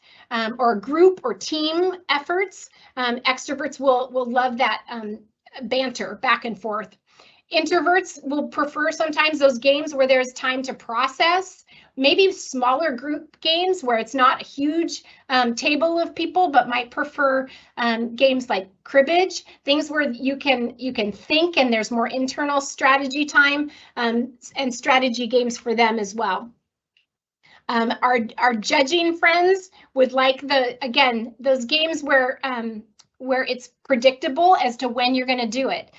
or group or team efforts. Extroverts will love that banter back and forth. Introverts will prefer sometimes those games where there's time to process, maybe smaller group games where it's not a huge table of people, but might prefer games like cribbage, things where you can think and there's more internal strategy time, and strategy games for them as well. Our judging friends would like those games where it's predictable as to when you're going to do it.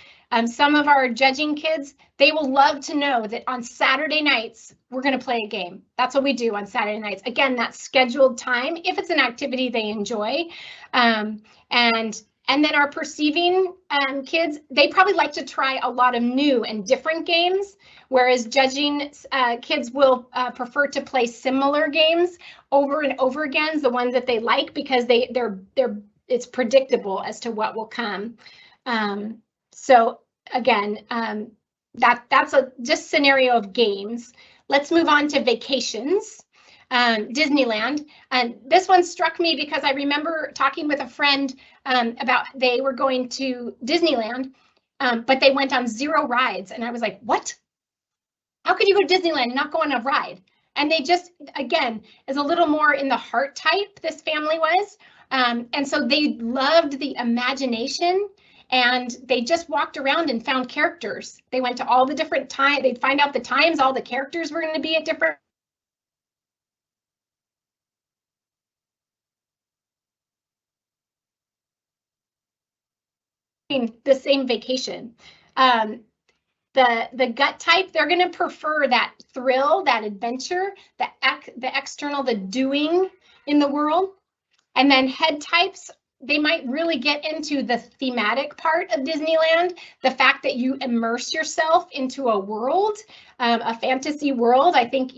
Some of our judging kids, they will love to know that on Saturday nights, we're going to play a game. That's what we do on Saturday nights. Again, that's scheduled time if it's an activity they enjoy. And then our perceiving kids, they probably like to try a lot of new and different games, whereas judging kids will prefer to play similar games over and over again, the ones that they like, because it's predictable as to what will come. So again, that's a just scenario of games. Let's move on to vacations. Disneyland. And this one struck me because I remember talking with a friend about they were going to Disneyland, but they went on 0 rides. And I was like, what? How could you go to Disneyland and not go on a ride? And they just, again, is a little more in the heart type, this family was. And so they loved the imagination, and they just walked around and found characters. They went to all the different times, they'd find out the times all the characters were going to be at different the same vacation. The gut type, they're going to prefer that thrill, that adventure, the external, the doing in the world. And then head types, they might really get into the thematic part of Disneyland, the fact that you immerse yourself into a world, a fantasy world. I think,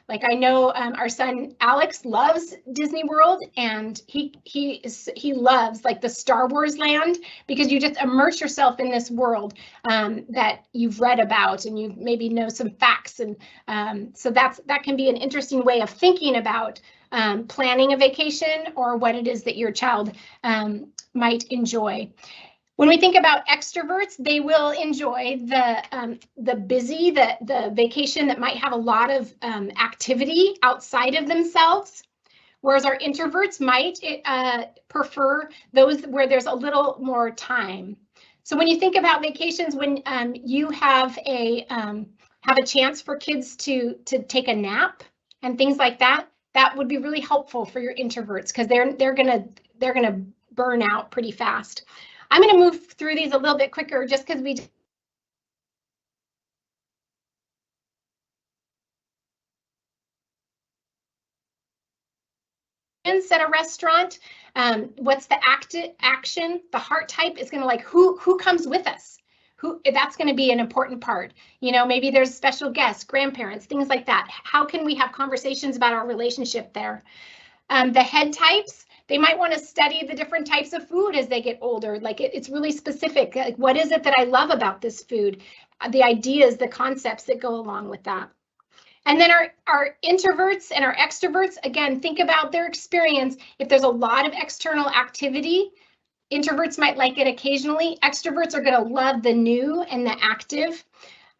like I know our son Alex loves Disney World, and he loves like the Star Wars land, because you just immerse yourself in this world that you've read about, and you maybe know some facts, and so that can be an interesting way of thinking about planning a vacation or what it is that your child might enjoy. When we think about extroverts, they will enjoy the busy, the vacation that might have a lot of activity outside of themselves, whereas our introverts might prefer those where there's a little more time. So when you think about vacations, when you have a chance for kids to take a nap and things like that, that would be really helpful for your introverts, because they're gonna burn out pretty fast. I'm gonna move through these a little bit quicker just because we at a restaurant. What's the action? The heart type is gonna like who comes with us. That's going to be an important part. Maybe there's special guests, grandparents, things like that. How can we have conversations about our relationship there? The head types, they might want to study the different types of food as they get older. Like it's really specific. Like, what is it that I love about this food? The ideas, the concepts that go along with that. And then our introverts and our extroverts, again, think about their experience. If there's a lot of external activity, introverts might like it occasionally. Extroverts are going to love the new and the active.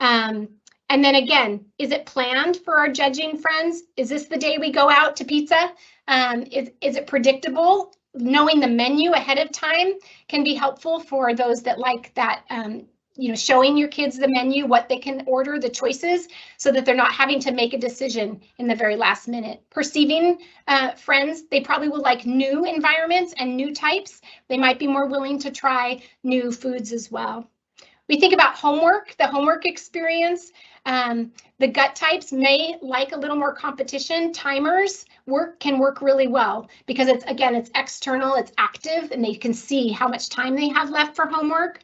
And then again, is it planned for our judging friends? Is this the day we go out to pizza? Is it predictable? Knowing the menu ahead of time can be helpful for those that like that, showing your kids the menu, what they can order, the choices, so that they're not having to make a decision in the very last minute. Perceiving friends, they probably will like new environments and new types. They might be more willing to try new foods as well. We think about homework, the homework experience. The gut types may like a little more competition. Timers can work really well because it's external, it's active, and they can see how much time they have left for homework.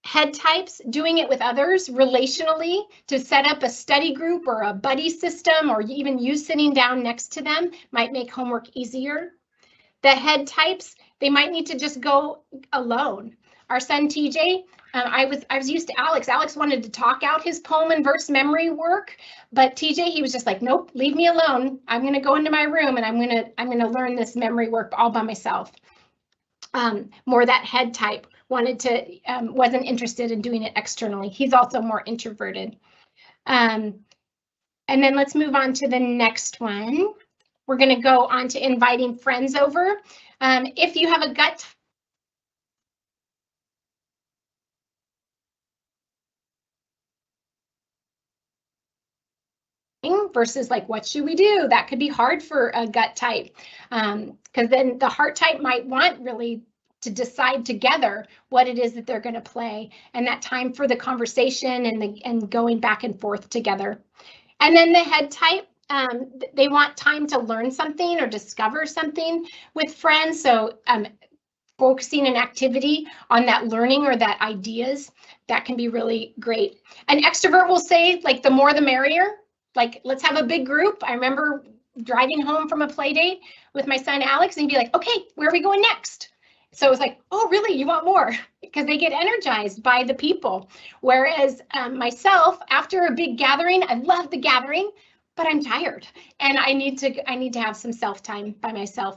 Head types, doing it with others relationally to set up a study group or a buddy system, or even you sitting down next to them might make homework easier. The head types, they might need to just go alone. Our son TJ, I was used to Alex. Alex wanted to talk out his poem and verse memory work, but TJ, he was just like, nope, leave me alone. I'm gonna go into my room and I'm gonna learn this memory work all by myself. More that head type wasn't interested in doing it externally. He's also more introverted. And And then let's move on to the next one. We're going to go on to inviting friends over. If you have a gut versus like, what should we do? That could be hard for a gut type, because then the heart type might want really to decide together what it is that they're going to play, and that time for the conversation and going back and forth together. And then the head type, they want time to learn something or discover something with friends. So focusing an activity on that learning or that ideas, that can be really great. An extrovert will say, like, the more the merrier. Like, let's have a big group. I remember driving home from a play date with my son Alex, and he'd be like, okay, where are we going next? So it was like, oh, really? You want more? Because they get energized by the people. Whereas myself, after a big gathering, I love the gathering, but I'm tired and I need to have some self-time by myself.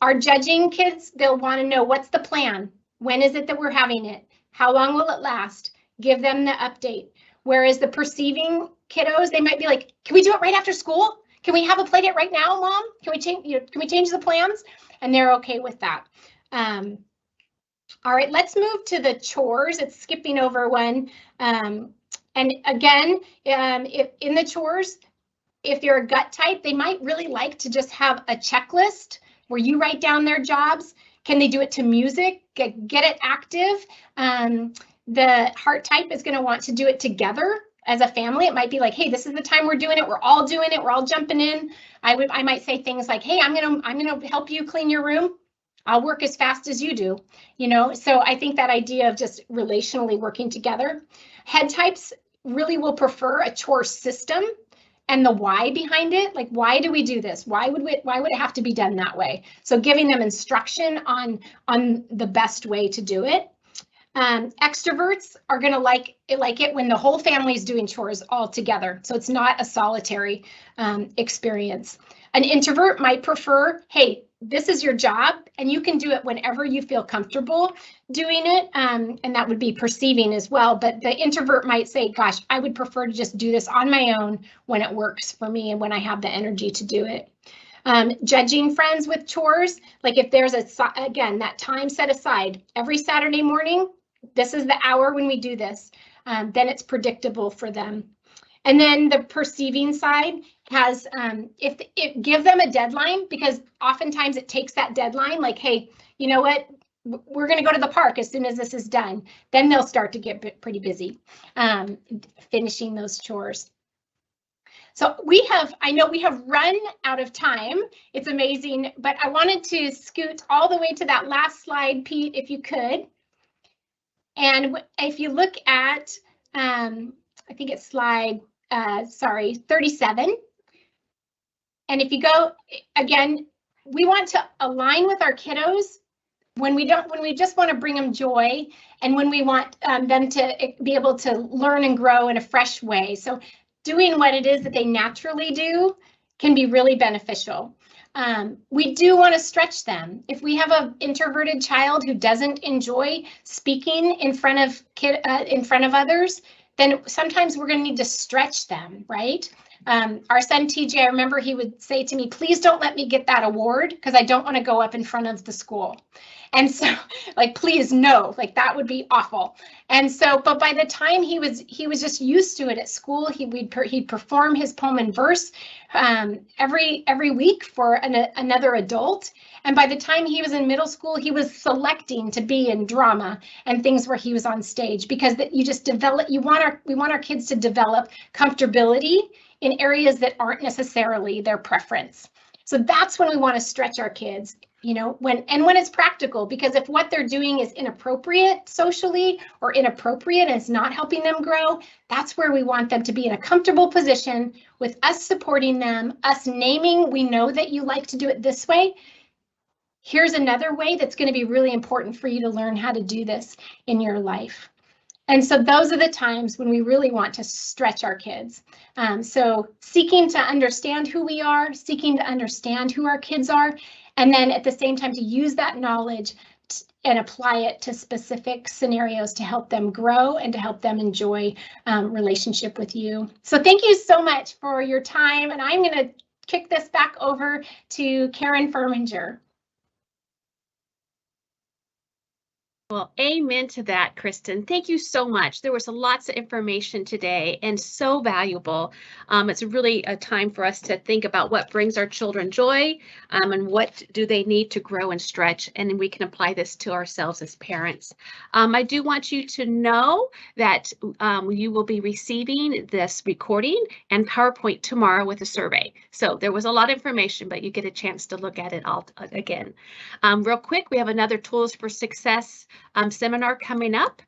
Our judging kids, they'll want to know, what's the plan? When is it that we're having it? How long will it last? Give them the update. Whereas the perceiving kiddos, they might be like, can we do it right after school? Can we have a play date right now, Mom? Can we change the plans? And they're okay with that. All right, let's move to the chores. It's skipping over one. And again, if in the chores, if you're a gut type, they might really like to just have a checklist where you write down their jobs. Can they do it to music? Get it active. The heart type is going to want to do it together as a family. It might be like, hey, this is the time we're doing it. We're all doing it. We're all jumping in. I might say things like, hey, I'm gonna help you clean your room. I'll work as fast as you do, you know? So I think that idea of just relationally working together. Head types really will prefer a chore system and the why behind it. Like, why do we do this? Why would it have to be done that way? So giving them instruction on the best way to do it. Extroverts are going to like it when the whole family is doing chores all together. So it's not a solitary experience. An introvert might prefer, hey, this is your job and you can do it whenever you feel comfortable doing it. And that would be perceiving as well. But the introvert might say, gosh, I would prefer to just do this on my own when it works for me and when I have the energy to do it. Judging friends with chores, like if there's again, that time set aside every Saturday morning, this is the hour when we do this, then it's predictable for them. And then the perceiving side has, if it give them a deadline, because oftentimes it takes that deadline, like, hey, you know what, we're going to go to the park as soon as this is done. Then they'll start to get pretty busy finishing those chores. So I know we have run out of time. It's amazing, but I wanted to scoot all the way to that last slide, Pete, if you could. And if you look at, I think it's slide, 37. And if you go, again, we want to align with our kiddos when we just want to bring them joy, and when we want them to be able to learn and grow in a fresh way. So doing what it is that they naturally do can be really beneficial. We do want to stretch them. If we have an introverted child who doesn't enjoy speaking in front of others, then sometimes we're going to need to stretch them, right? Our son TJ, I remember he would say to me, please don't let me get that award because I don't want to go up in front of the school. And so, like, please no, like that would be awful. And so, but by the time he was just used to it at school, he'd perform his poem and verse every week for another adult. And by the time he was in middle school, he was selecting to be in drama and things where he was on stage, because that you just develop. We want our kids to develop comfortability in areas that aren't necessarily their preference. So that's when we want to stretch our kids, you know, when it's practical, because if what they're doing is inappropriate socially or inappropriate and it's not helping them grow, that's where we want them to be in a comfortable position with us supporting them, us naming, we know that you like to do it this way. Here's another way that's going to be really important for you to learn how to do this in your life. And so those are the times when we really want to stretch our kids. So seeking to understand who we are, seeking to understand who our kids are, and then at the same time to use that knowledge it and apply it to specific scenarios to help them grow and to help them enjoy relationship with you. So thank you so much for your time, and I'm going to kick this back over to Karen Furminger. Well, amen to that, Kristen. Thank you so much. There was lots of information today and so valuable. It's really a time for us to think about what brings our children joy and what do they need to grow and stretch, and we can apply this to ourselves as parents. I do want you to know that you will be receiving this recording and PowerPoint tomorrow with a survey. So there was a lot of information, but you get a chance to look at it all again. Real quick, we have another Tools for Success seminar coming up.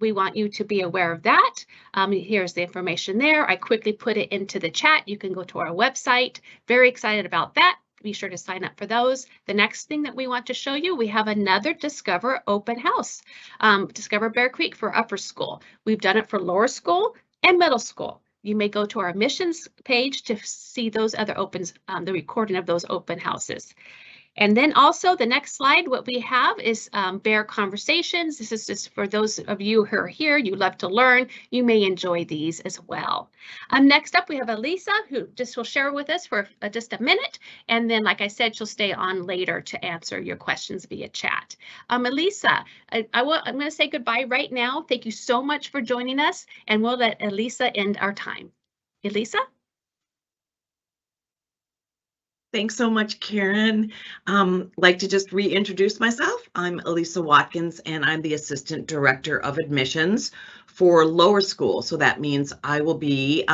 We want you to be aware of that. Here's the information there. I quickly put it into the chat. You can go to our website. Very excited about that. Be sure to sign up for those. The next thing that we want to show you, we have another Discover open house. Discover Bear Creek for upper school. We've done it for lower school and middle school. You may go to our admissions page to see those other opens, the recording of those open houses. And then also the next slide, what we have is Bear Conversations. This is just for those of you who are here, you love to learn, you may enjoy these as well. Next up, we have Elisa, who just will share with us for just a minute. And then, like I said, she'll stay on later to answer your questions via chat. Elisa, I'm going to say goodbye right now. Thank you so much for joining us, and we'll let Elisa end our time. Elisa? Thanks so much, Karen. Like to just reintroduce myself. I'm Elisa Watkins, and I'm the Assistant Director of Admissions for lower school. So that means I will be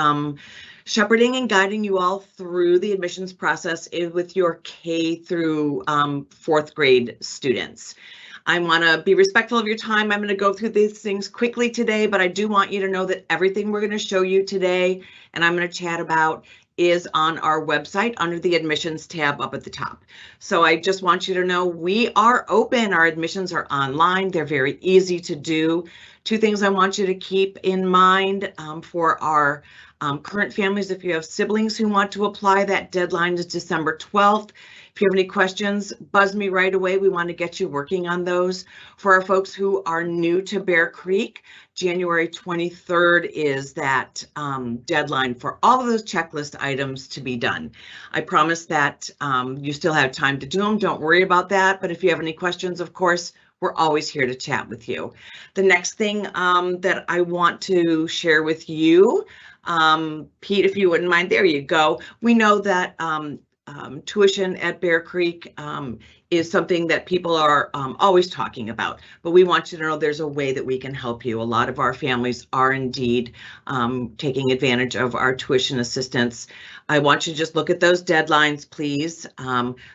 shepherding and guiding you all through the admissions process with your K through 4th grade students. I want to be respectful of your time. I'm going to go through these things quickly today, but I do want you to know that everything we're going to show you today and I'm going to chat about is on our website under the admissions tab up at the top. So I just want you to know we are open. Our admissions are online. They're very easy to do. 2 things I want you to keep in mind for our current families. If you have siblings who want to apply, that deadline is December 12th. If you have any questions, buzz me right away. We want to get you working on those. For our folks who are new to Bear Creek, January 23rd is that deadline for all of those checklist items to be done. I promise that you still have time to do them. Don't worry about that. But if you have any questions, of course, we're always here to chat with you. The next thing that I want to share with you, Pete, if you wouldn't mind, there you go. We know that tuition at Bear Creek is something that people are always talking about, but we want you to know there's a way that we can help you. A lot of our families are indeed taking advantage of our tuition assistance. I want you to just look at those deadlines, please.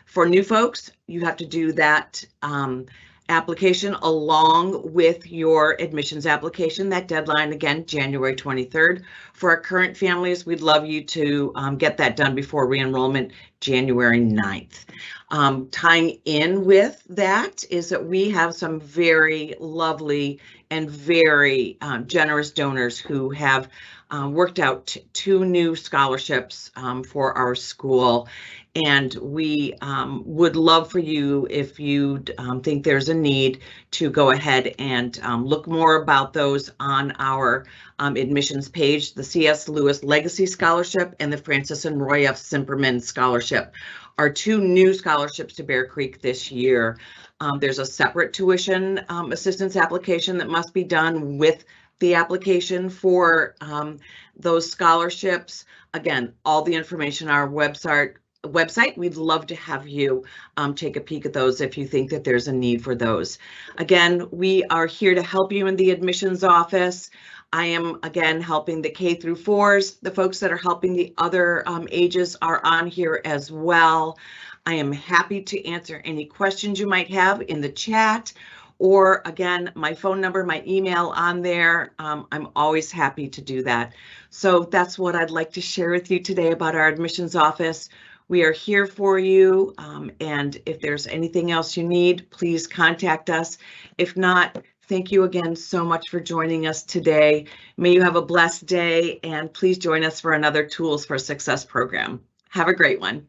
For new folks, you have to do that application along with your admissions application. That deadline, again, January 23rd. For our current families, we'd love you to get that done before re-enrollment, January 9th. Tying in with that is that we have some very lovely and very generous donors who have worked out 2 new scholarships for our school. And we would love for you, if you think there's a need, to go ahead and look more about those on our admissions page. The C.S. Lewis Legacy Scholarship and the Francis and Roy F. Simperman Scholarship are 2 new scholarships to Bear Creek this year. There's a separate tuition assistance application that must be done with the application for those scholarships. Again, all the information on our website. We'd love to have you take a peek at those if you think that there's a need for those. Again, we are here to help you in the admissions office. I am, again, helping the K through 4s. The folks that are helping the other ages are on here as well. I am happy to answer any questions you might have in the chat, or again, my phone number, my email on there. I'm always happy to do that. So that's what I'd like to share with you today about our admissions office. We are here for you, and if there's anything else you need, please contact us. If not, thank you again so much for joining us today. May you have a blessed day, and please join us for another Tools for Success program. Have a great one.